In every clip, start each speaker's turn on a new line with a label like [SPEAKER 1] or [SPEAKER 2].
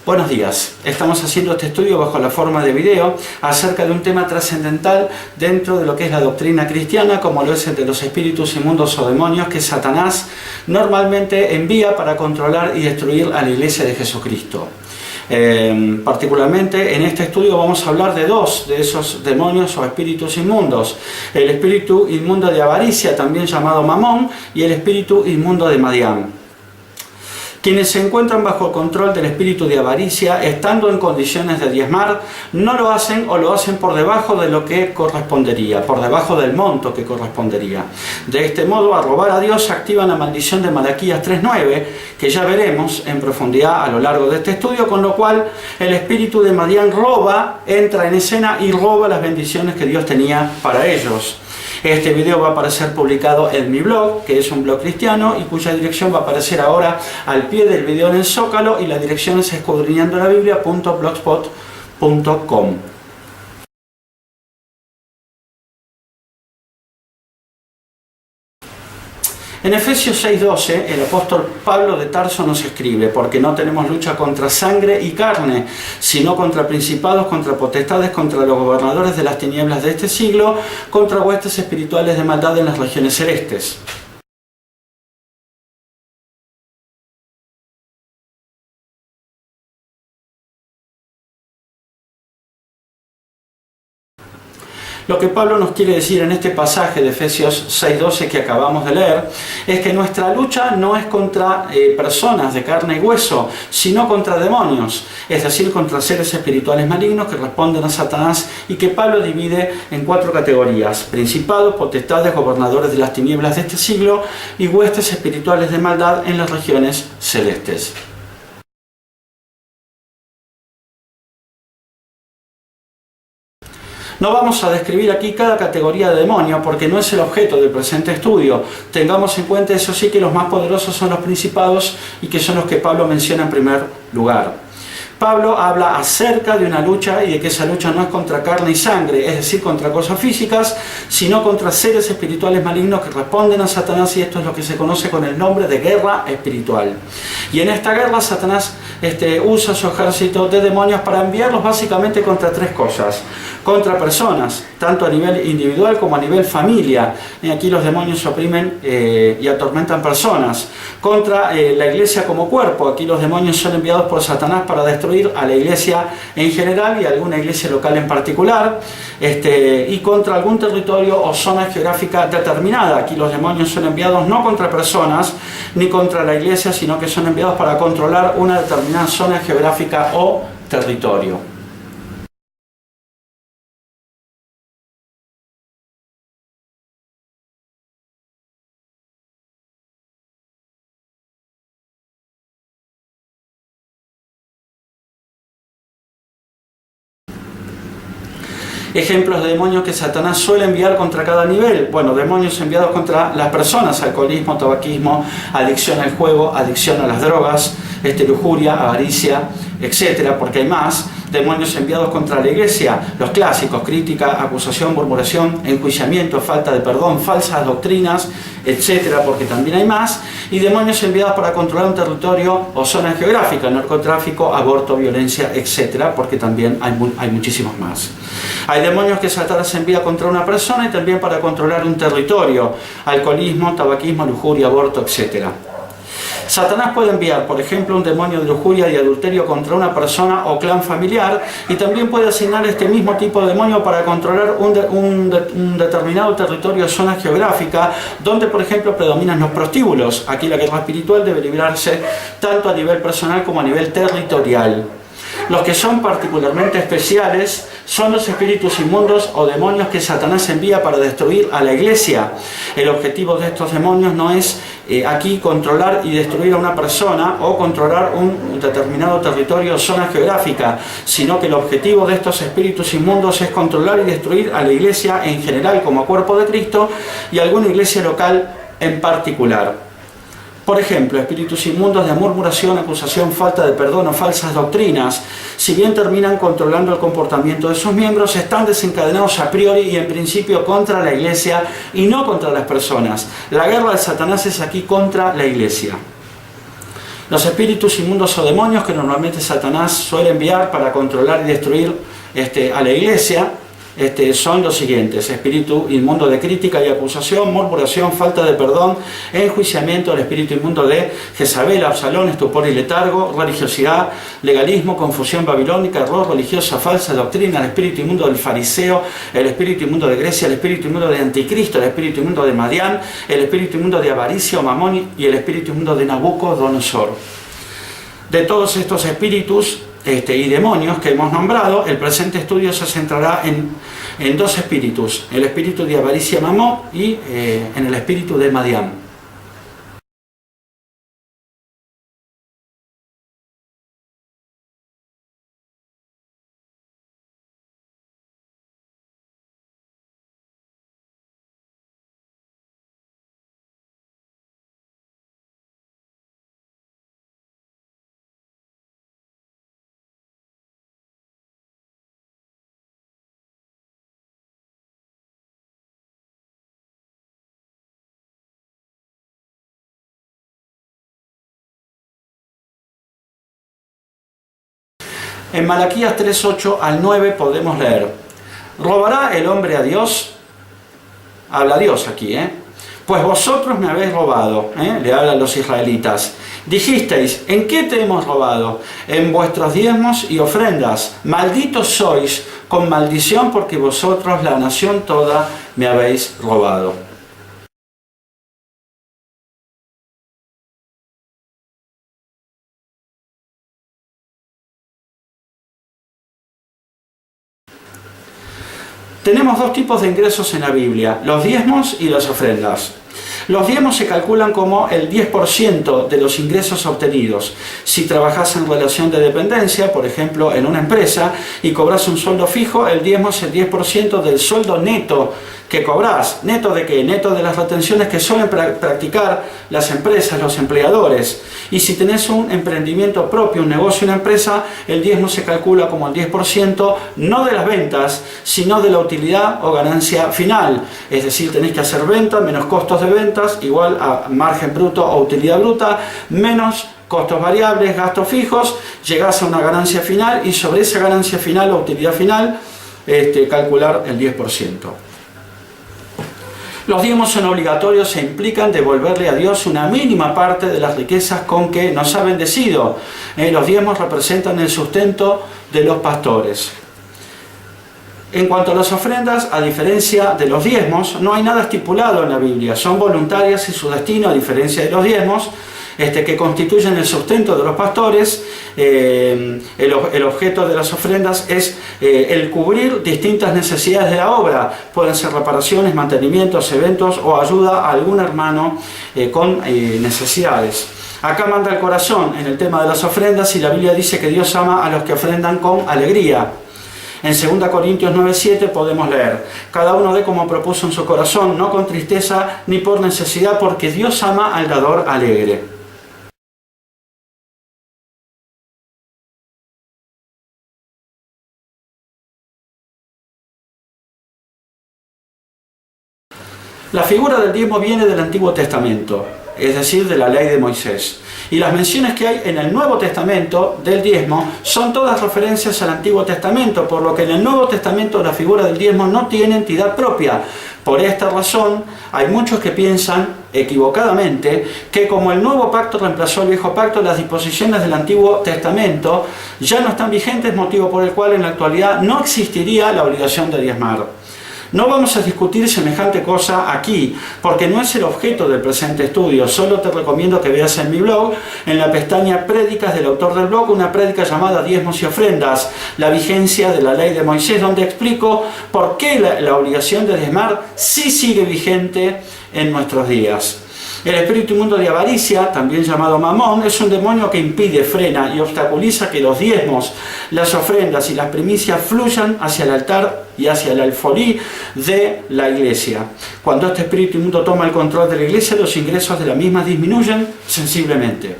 [SPEAKER 1] Buenos días, estamos haciendo este estudio bajo la forma de video acerca de un tema trascendental dentro de lo que es la doctrina cristiana, como lo es el de los espíritus inmundos o demonios que Satanás normalmente envía para controlar y destruir a la Iglesia de Jesucristo. Particularmente en este estudio vamos a hablar de dos de esos demonios o espíritus inmundos: el espíritu inmundo de avaricia, también llamado Mamón, y el espíritu inmundo de Madián. Quienes se encuentran bajo el control del espíritu de avaricia, estando en condiciones de diezmar, no lo hacen o lo hacen por debajo de lo que correspondería, por debajo del monto que correspondería. De este modo, al robar a Dios, activan la maldición de Malaquías 3:9, que ya veremos en profundidad a lo largo de este estudio, con lo cual el espíritu de Madián entra en escena y roba las bendiciones que Dios tenía para ellos. Este video va a aparecer publicado en mi blog, que es un blog cristiano, y cuya dirección va a aparecer ahora al pie del video en el Zócalo, y la dirección es escudriñandolabiblia.blogspot.com. En Efesios 6:12, el apóstol Pablo de Tarso nos escribe: porque no tenemos lucha contra sangre y carne, sino contra principados, contra potestades, contra los gobernadores de las tinieblas de este siglo, contra huestes espirituales de maldad en las regiones celestes. Lo que Pablo nos quiere decir en este pasaje de Efesios 6:12 que acabamos de leer es que nuestra lucha no es contra personas de carne y hueso, sino contra demonios, es decir, contra seres espirituales malignos que responden a Satanás, y que Pablo divide en 4 categorías: principados, potestades, gobernadores de las tinieblas de este siglo y huestes espirituales de maldad en las regiones celestes. No vamos a describir aquí cada categoría de demonio porque no es el objeto del presente estudio. Tengamos en cuenta, eso sí, que los más poderosos son los principados, y que son los que Pablo menciona en primer lugar. Pablo habla acerca de una lucha, y de que esa lucha no es contra carne y sangre, es decir, contra cosas físicas, sino contra seres espirituales malignos que responden a Satanás, y esto es lo que se conoce con el nombre de guerra espiritual. Y en esta guerra Satanás usa su ejército de demonios para enviarlos básicamente contra 3 cosas: contra personas, tanto a nivel individual como a nivel familia. Y aquí los demonios oprimen y atormentan personas. Contra la iglesia como cuerpo, aquí los demonios son enviados por Satanás para destruir a la iglesia en general y a alguna iglesia local en particular, y contra algún territorio o zona geográfica determinada. Aquí los demonios son enviados no contra personas ni contra la iglesia, sino que son enviados para controlar una determinada zona geográfica o territorio. Ejemplos de demonios que Satanás suele enviar contra cada nivel. Bueno, demonios enviados contra las personas: alcoholismo, tabaquismo, adicción al juego, adicción a las drogas, lujuria, avaricia, etcétera, porque hay más. Demonios enviados contra la iglesia, los clásicos: crítica, acusación, murmuración, enjuiciamiento, falta de perdón, falsas doctrinas, etcétera, porque también hay más. Y demonios enviados para controlar un territorio o zona geográfica: narcotráfico, aborto, violencia, etcétera, porque también hay muchísimos más. Hay demonios que Satanás envía contra una persona y también para controlar un territorio: alcoholismo, tabaquismo, lujuria, aborto, etcétera. Satanás puede enviar, por ejemplo, un demonio de lujuria y adulterio contra una persona o clan familiar, y también puede asignar este mismo tipo de demonio para controlar un determinado territorio o zona geográfica donde, por ejemplo, predominan los prostíbulos. Aquí la guerra espiritual debe librarse tanto a nivel personal como a nivel territorial. Los que son particularmente especiales son los espíritus inmundos o demonios que Satanás envía para destruir a la iglesia. El objetivo de estos demonios no es aquí controlar y destruir a una persona o controlar un determinado territorio o zona geográfica, sino que el objetivo de estos espíritus inmundos es controlar y destruir a la iglesia en general como cuerpo de Cristo, y a alguna iglesia local en particular. Por ejemplo, espíritus inmundos de murmuración, acusación, falta de perdón o falsas doctrinas, si bien terminan controlando el comportamiento de sus miembros, están desencadenados a priori y en principio contra la iglesia y no contra las personas. La guerra de Satanás es aquí contra la iglesia. Los espíritus inmundos o demonios que normalmente Satanás suele enviar para controlar y destruir a la iglesia son los siguientes: espíritu inmundo de crítica y acusación, murmuración, falta de perdón, enjuiciamiento, el espíritu inmundo de Jezabel, Absalón, estupor y letargo, religiosidad, legalismo, confusión babilónica, error religiosa, falsa doctrina, el espíritu inmundo del fariseo, el espíritu inmundo de Grecia, el espíritu inmundo de Anticristo, el espíritu inmundo de Madián, el espíritu inmundo de avaricia o Mamón y el espíritu inmundo de Nabucodonosor. De todos estos espíritus y demonios que hemos nombrado, el presente estudio se centrará en dos espíritus: el espíritu de avaricia Mamón y en el espíritu de Madián. En Malaquías 3:8 al 9 podemos leer: ¿robará el hombre a Dios? Habla Dios aquí, Pues vosotros me habéis robado, le hablan los israelitas. Dijisteis: ¿en qué te hemos robado? En vuestros diezmos y ofrendas. Malditos sois con maldición, porque vosotros, la nación toda, me habéis robado. Tenemos dos tipos de ingresos en la Biblia: los diezmos y las ofrendas. Los diezmos se calculan como el 10% de los ingresos obtenidos. Si trabajas en relación de dependencia, por ejemplo en una empresa, y cobras un sueldo fijo, el diezmo es el 10% del sueldo neto que cobras. ¿Neto de qué? Neto de las retenciones que suelen practicar las empresas, los empleadores. Y si tenés un emprendimiento propio, un negocio, una empresa, el diezmo se calcula como el 10%, no de las ventas, sino de la utilidad o ganancia final. Es decir, tenés que hacer venta menos costos de ventas, igual a margen bruto o utilidad bruta, menos costos variables, gastos fijos, llegás a una ganancia final y sobre esa ganancia final o utilidad final calcular el 10%. Los diezmos son obligatorios e implican devolverle a Dios una mínima parte de las riquezas con que nos ha bendecido. Los diezmos representan el sustento de los pastores. En cuanto a las ofrendas, a diferencia de los diezmos, no hay nada estipulado en la Biblia. Son voluntarias y su destino, a diferencia de los diezmos, que constituyen el sustento de los pastores, el objeto de las ofrendas es el cubrir distintas necesidades de la obra. Pueden ser reparaciones, mantenimientos, eventos o ayuda a algún hermano con necesidades. Acá manda el corazón en el tema de las ofrendas, y la Biblia dice que Dios ama a los que ofrendan con alegría. En 2 Corintios 9:7 podemos leer: cada uno dé como propuso en su corazón, no con tristeza ni por necesidad, porque Dios ama al dador alegre. La figura del diezmo viene del Antiguo Testamento, es decir, de la ley de Moisés. Y las menciones que hay en el Nuevo Testamento del diezmo son todas referencias al Antiguo Testamento, por lo que en el Nuevo Testamento la figura del diezmo no tiene entidad propia. Por esta razón, hay muchos que piensan, equivocadamente, que como el Nuevo Pacto reemplazó el Viejo Pacto, las disposiciones del Antiguo Testamento ya no están vigentes, motivo por el cual en la actualidad no existiría la obligación de diezmar. No vamos a discutir semejante cosa aquí, porque no es el objeto del presente estudio. Solo te recomiendo que veas en mi blog, en la pestaña Prédicas del autor del blog, una prédica llamada Diezmos y Ofrendas, la vigencia de la ley de Moisés, donde explico por qué la obligación de diezmar sí sigue vigente en nuestros días. El espíritu inmundo de avaricia, también llamado Mamón, es un demonio que impide, frena y obstaculiza que los diezmos, las ofrendas y las primicias fluyan hacia el altar y hacia el alfolí de la iglesia. Cuando este espíritu inmundo toma el control de la iglesia, los ingresos de la misma disminuyen sensiblemente.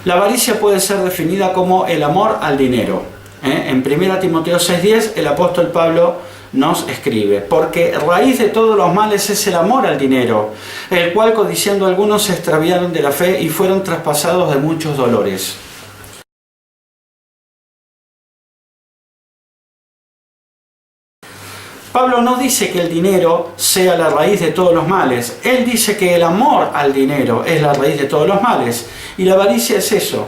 [SPEAKER 1] La avaricia puede ser definida como el amor al dinero. En 1 Timoteo 6:10, el apóstol Pablo nos escribe: porque raíz de todos los males es el amor al dinero, el cual codiciando algunos se extraviaron de la fe y fueron traspasados de muchos dolores. Pablo no dice que el dinero sea la raíz de todos los males. Él dice que el amor al dinero es la raíz de todos los males. Y la avaricia es eso.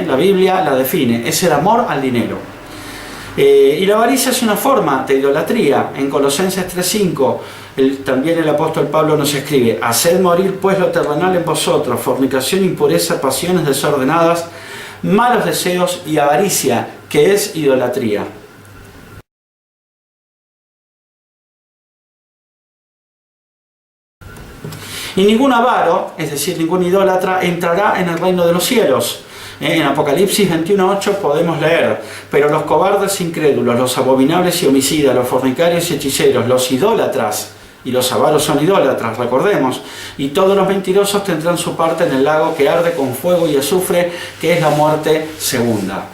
[SPEAKER 1] La Biblia la define. Es el amor al dinero. Y la avaricia es una forma de idolatría. En Colosenses 3:5 también el apóstol Pablo nos escribe: haced morir pues lo terrenal en vosotros, fornicación, impureza, pasiones desordenadas, malos deseos y avaricia, que es idolatría. Y ningún avaro, es decir, ningún idólatra, entrará en el reino de los cielos. En Apocalipsis 21:8 podemos leer: pero los cobardes incrédulos, los abominables y homicidas, los fornicarios y hechiceros, los idólatras, y los avaros son idólatras, recordemos, y todos los mentirosos tendrán su parte en el lago que arde con fuego y azufre, que es la muerte segunda.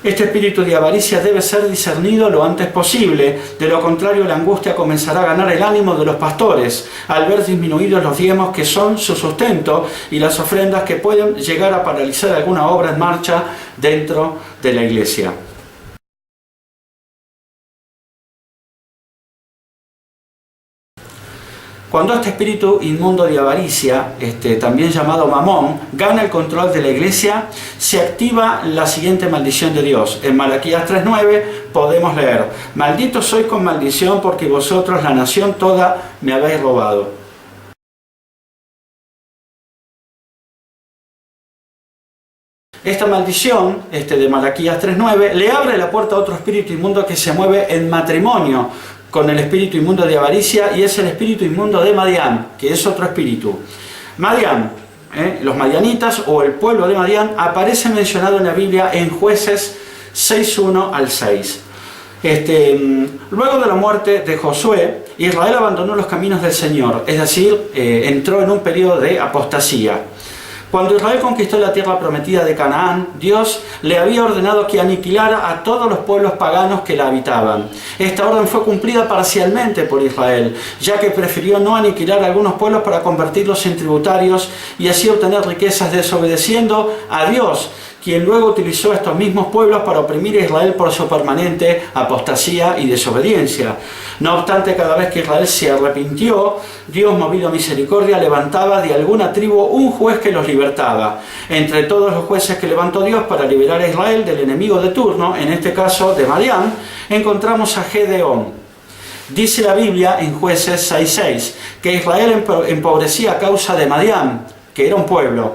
[SPEAKER 1] Este espíritu de avaricia debe ser discernido lo antes posible, de lo contrario la angustia comenzará a ganar el ánimo de los pastores, al ver disminuidos los diezmos que son su sustento y las ofrendas que pueden llegar a paralizar alguna obra en marcha dentro de la iglesia. Cuando este espíritu inmundo de avaricia, también llamado mamón, gana el control de la iglesia, se activa la siguiente maldición de Dios. En Malaquías 3:9 podemos leer: maldito sois con maldición, porque vosotros, la nación toda, me habéis robado. Esta maldición de Malaquías 3:9 le abre la puerta a otro espíritu inmundo que se mueve en matrimonio con el espíritu inmundo de avaricia, y es el espíritu inmundo de Madián, que es otro espíritu. Madián, los madianitas o el pueblo de Madián, aparece mencionado en la Biblia en Jueces 6:1 al 6. Luego de la muerte de Josué, Israel abandonó los caminos del Señor, es decir, entró en un periodo de apostasía. Cuando Israel conquistó la tierra prometida de Canaán, Dios le había ordenado que aniquilara a todos los pueblos paganos que la habitaban. Esta orden fue cumplida parcialmente por Israel, ya que prefirió no aniquilar a algunos pueblos para convertirlos en tributarios y así obtener riquezas, desobedeciendo a Dios, quien luego utilizó a estos mismos pueblos para oprimir a Israel por su permanente apostasía y desobediencia. No obstante, cada vez que Israel se arrepintió, Dios, movido a misericordia, levantaba de alguna tribu un juez que los libertaba. Entre todos los jueces que levantó Dios para liberar a Israel del enemigo de turno, en este caso de Madián, encontramos a Gedeón. Dice la Biblia en Jueces 6:6 que Israel empobrecía a causa de Madián, que era un pueblo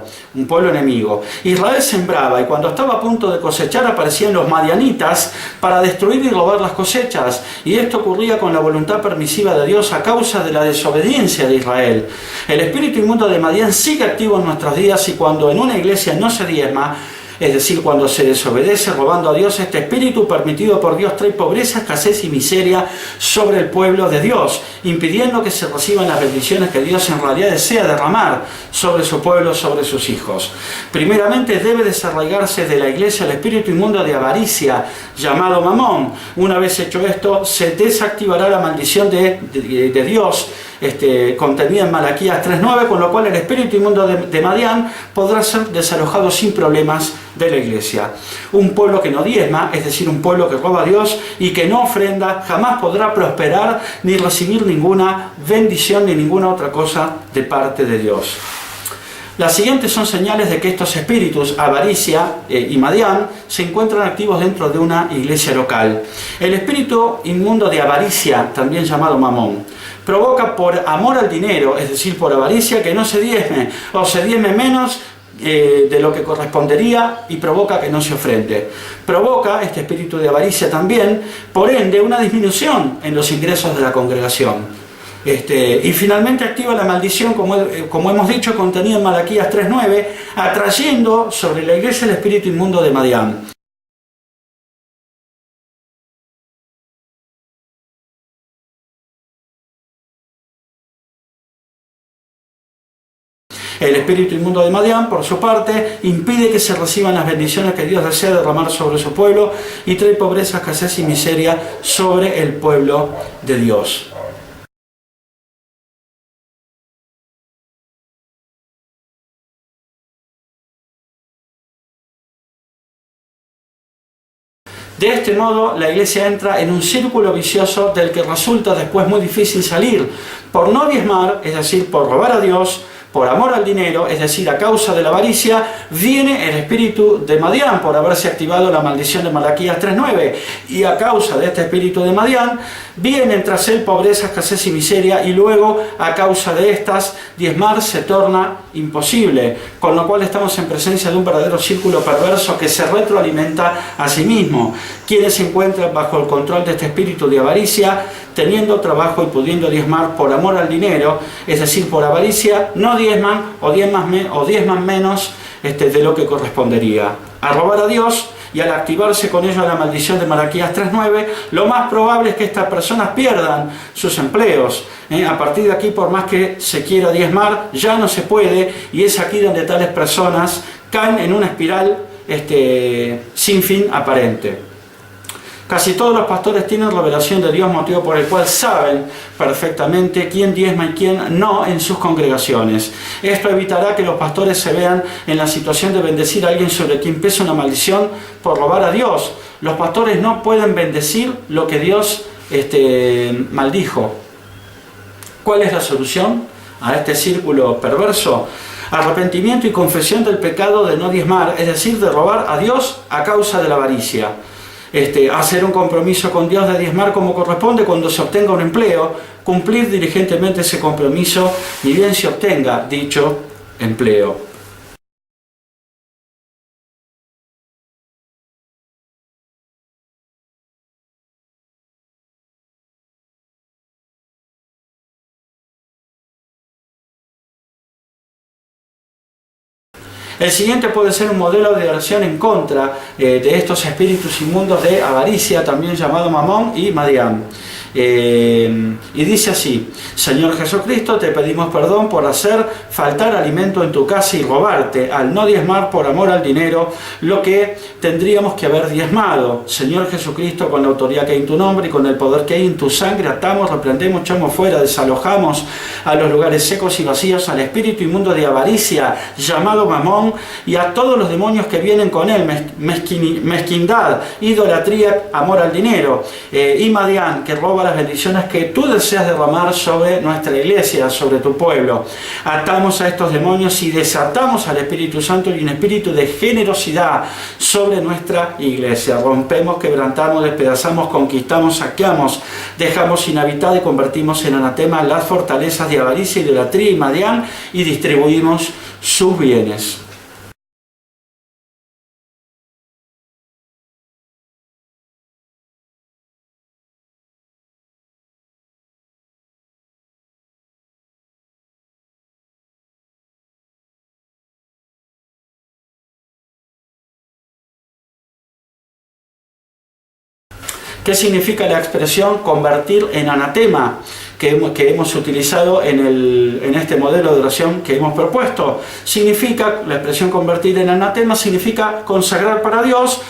[SPEAKER 1] enemigo. Israel sembraba y cuando estaba a punto de cosechar aparecían los madianitas para destruir y robar las cosechas. Y esto ocurría con la voluntad permisiva de Dios a causa de la desobediencia de Israel. El espíritu inmundo de Madián sigue activo en nuestros días, y cuando en una iglesia no se diezma, es decir, cuando se desobedece robando a Dios, este espíritu permitido por Dios trae pobreza, escasez y miseria sobre el pueblo de Dios, impidiendo que se reciban las bendiciones que Dios en realidad desea derramar sobre su pueblo, sobre sus hijos. Primeramente debe desarraigarse de la iglesia el espíritu inmundo de avaricia, llamado mamón. Una vez hecho esto, se desactivará la maldición de Dios, contenida en Malaquías 3:9, con lo cual el espíritu inmundo de Madián podrá ser desalojado sin problemas de la iglesia. Un pueblo que no diezma, es decir, un pueblo que roba a Dios y que no ofrenda, jamás podrá prosperar ni recibir ninguna bendición ni ninguna otra cosa de parte de Dios. Las siguientes son señales de que estos espíritus, avaricia y Madián, se encuentran activos dentro de una iglesia local. El espíritu inmundo de avaricia, también llamado mamón, provoca por amor al dinero, es decir, por avaricia, que no se diezme o se diezme menos de lo que correspondería, y provoca que no se ofrende. Provoca este espíritu de avaricia también, por ende, una disminución en los ingresos de la congregación. Y finalmente activa la maldición, como hemos dicho, contenida en Malaquías 3:9, atrayendo sobre la iglesia el espíritu inmundo de Madián. El espíritu inmundo de Madián, por su parte, impide que se reciban las bendiciones que Dios desea derramar sobre su pueblo y trae pobreza, escasez y miseria sobre el pueblo de Dios. De este modo, la iglesia entra en un círculo vicioso del que resulta después muy difícil salir. Por no diezmar, es decir, por robar a Dios, por amor al dinero, es decir, a causa de la avaricia, viene el espíritu de Madián por haberse activado la maldición de Malaquías 3:9. Y a causa de este espíritu de Madián, vienen tras él pobreza, escasez y miseria, y luego, a causa de estas, diezmar se torna imposible. Con lo cual estamos en presencia de un verdadero círculo perverso que se retroalimenta a sí mismo. Quienes se encuentran bajo el control de este espíritu de avaricia, teniendo trabajo y pudiendo diezmar por amor al dinero, es decir, por avaricia, no diezman o diezman menos de lo que correspondería. A robar a Dios y al activarse con ello la maldición de Malaquías 3:9, lo más probable es que estas personas pierdan sus empleos. A partir de aquí, por más que se quiera diezmar, ya no se puede, y es aquí donde tales personas caen en una espiral sin fin aparente. Casi todos los pastores tienen revelación de Dios, motivo por el cual saben perfectamente quién diezma y quién no en sus congregaciones. Esto evitará que los pastores se vean en la situación de bendecir a alguien sobre quien pesa una maldición por robar a Dios. Los pastores no pueden bendecir lo que Dios maldijo. ¿Cuál es la solución a este círculo perverso? Arrepentimiento y confesión del pecado de no diezmar, es decir, de robar a Dios a causa de la avaricia. Hacer un compromiso con Dios de diezmar como corresponde cuando se obtenga un empleo, cumplir diligentemente ese compromiso, ni bien se obtenga dicho empleo. El siguiente puede ser un modelo de oración en contra de estos espíritus inmundos de avaricia, también llamado Mamón y Madián. Y dice así: Señor Jesucristo, te pedimos perdón por hacer faltar alimento en tu casa y robarte, al no diezmar por amor al dinero lo que tendríamos que haber diezmado. Señor Jesucristo, con la autoridad que hay en tu nombre y con el poder que hay en tu sangre, atamos, reprendemos, echamos fuera, desalojamos a los lugares secos y vacíos al espíritu inmundo de avaricia llamado Mamón y a todos los demonios que vienen con él: mezquindad, idolatría, amor al dinero, y Madián, que roba las bendiciones que tú deseas derramar sobre nuestra iglesia, sobre tu pueblo. Atamos a estos demonios y desatamos al Espíritu Santo y un espíritu de generosidad sobre nuestra iglesia. Rompemos, quebrantamos, despedazamos, conquistamos, saqueamos, dejamos inhabitada y convertimos en anatema las fortalezas de avaricia, idolatría y Madián, y distribuimos sus bienes. ¿Qué significa la expresión convertir en anatema que hemos utilizado en este modelo de oración que hemos propuesto? Significa, la expresión convertir en anatema significa consagrar para Dios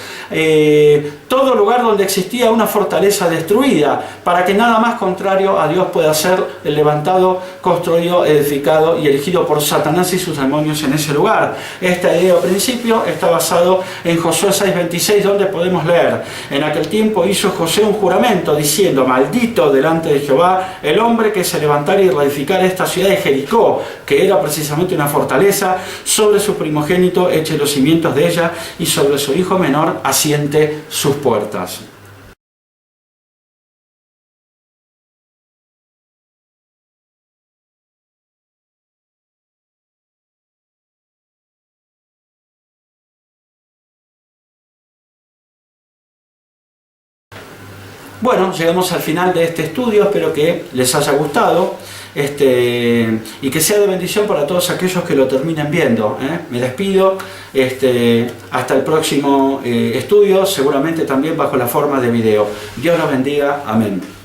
[SPEAKER 1] todo lugar donde existía una fortaleza destruida, para que nada más contrario a Dios pueda ser levantado, construido, edificado y erigido por Satanás y sus demonios en ese lugar. Esta idea o principio está basado en Josué 6:26, donde podemos leer: en aquel tiempo hizo Josué un juramento diciendo: maldito delante de Jehová el hombre que se levantara y reedificara esta ciudad de Jericó, que era precisamente una fortaleza, sobre su primogénito eche los cimientos de ella y sobre su hijo menor asiente sus puertas. Bueno, llegamos al final de este estudio, espero que les haya gustado y que sea de bendición para todos aquellos que lo terminen viendo. Me despido, hasta el próximo estudio, seguramente también bajo la forma de video. Dios los bendiga, amén.